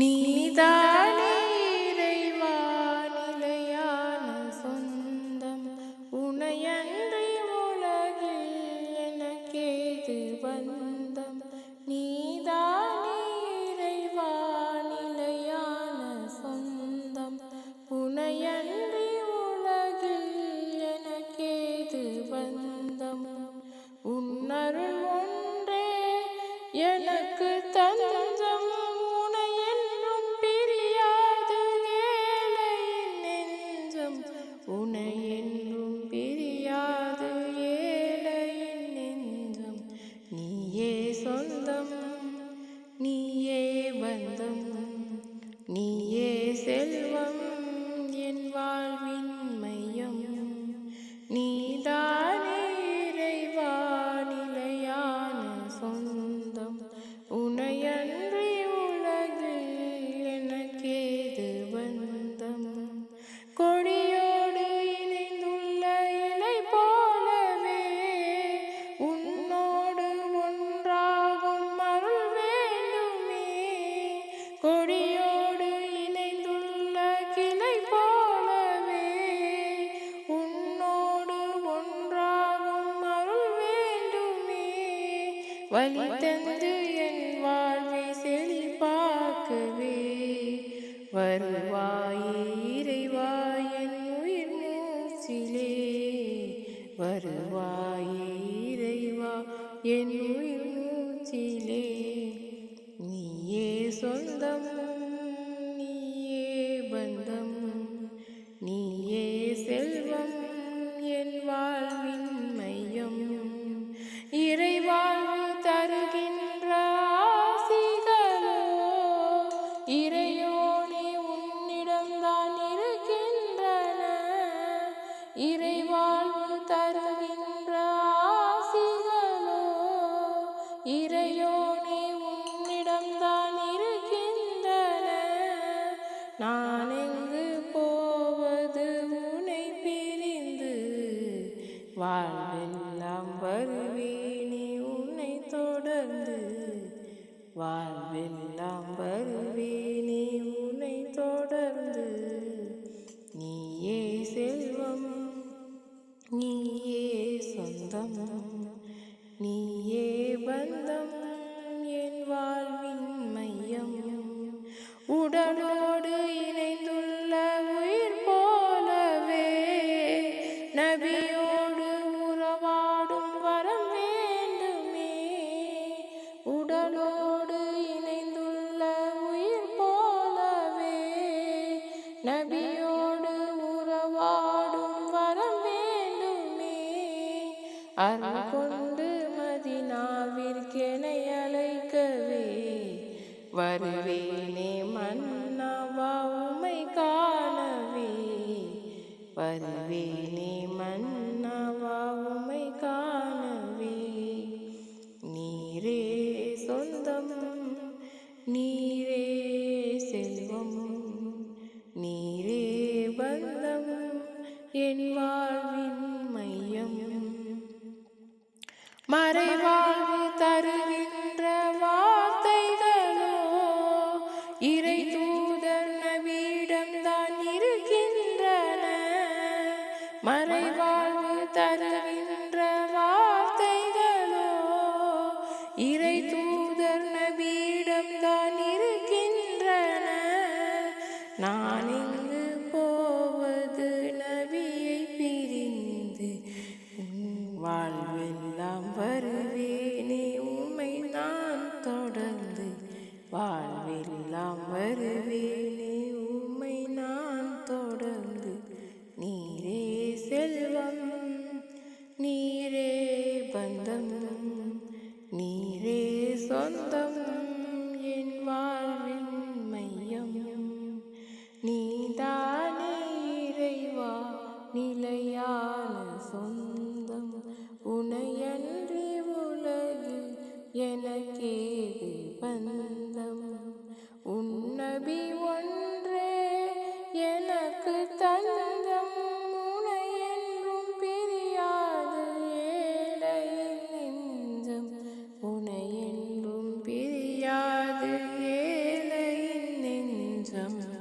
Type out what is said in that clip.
நீதானே இறைவா நிலையான சொந்தம் உனையன்றி உலகில் எனக்கேது பந்தம். நீதானே இறைவா நிலையான சொந்தம் உனையன்றி உலகில் எனக்கேது பந்தம். உன்னருள் ஒன்றே எனக்கு தஞ்சம். உனையென்றும் பிரியாது ஏழையின் நெஞ்சம். நீயே சொந்தம், நீயே பந்தம், நீயே செல்வம், என் வாழ்வின் மையம். நீதானே இறைவா நிலையான சொந்தம் உனையன்றி உலகில் எனக்கேது பந்தம். கொடியோடு இணைந்துள்ள இலை போலவே உன்னோடு ஒன்றாகும் அருள் வேண்டுமே. கொடியோடு இணைந்துள்ள கிளை போலவே உன்னோடு ஒன்றாகும் அருள் வேண்டுமே. வழி தந்து என் வாழ்வை செழிப்பாக்கவே வருவாயே இறைவா என் உயிர் மூச்சிலே. வருவாயே இறைவா என் உயிர் மூச்சிலே. நீயே சொந்தம், நீயே பந்தம், நீயே செல்வம், என் வாழ்வின் மையம். இறைவாழ்வு தருகின்ற ஆசிகளோ இறையோனே உன்னிடம்தான் இருக்கின்றன. இறைவாழ்வு தருகின்ற ஆசிகளோ இறையோனே உன்னிடம்தான் இருக்கின்றன. நான் எங்கு போவது உன்னை பிரிந்து? வாழ்வெல்லாம் வருவேனே உன்னை தொடர்ந்து. வாழ்வெல்லாம் வருவேனே உன்னை தொடர்ந்து. நீயே செல்வம், நீயே சொந்தம், நீயே பந்தம், என் வாழ்வின் மையம். உடலோடு இணைந்துள்ள உயிர் போலவே நபியோடு உறவாடும் வரம் வேண்டுமே. உடலோடு இணைந்துள்ள உயிர் போலவே நபியோடு உறவாடும் வரம் வேண்டுமே. அருள் கொண்டு மதினாவிற்கெனை அழைக்கவே வருவேனே மன்னவா உம்மை காணவே. வருவேனே மன்னவா உம்மை காணவே. நீரே சொந்தம், நீரே செல்வம், நீரே பந்தம், என் வாழ்வின் மையம். மறைவாழ்வு தருகின்ற வார்த்தைகளோ இறை தூதர் நபியிடம்தான் இருக்கின்றன. மறைவாழ்வு தருகின்ற வார்த்தைகளோ இறை தூதர் நபியிடம்தான் இருக்கின்றன. நான் எங்கு போவது நபியை பிரிந்து? வாழ்வெல்லாம் வருவேனே உம்மை நான் தொடர்ந்து. வாழ்வெல்லாம் வருவேனே உம்மை நான் தொடர்ந்து. நீரே செல்வம், நீரே பந்தம், நீரே சொந்தம், என் வாழ்வின் மையம். நீதானே இறைவா நிலையான சொந்தம் உனையன்றி உலகில் எனக்கேது பந்தம். உன் நபி ஒன்றே எனக்கு தஞ்சம். உனையென்றும் பிரியாது ஏழையின் நெஞ்சம். உனையென்றும் பிரி நெஞ்சம்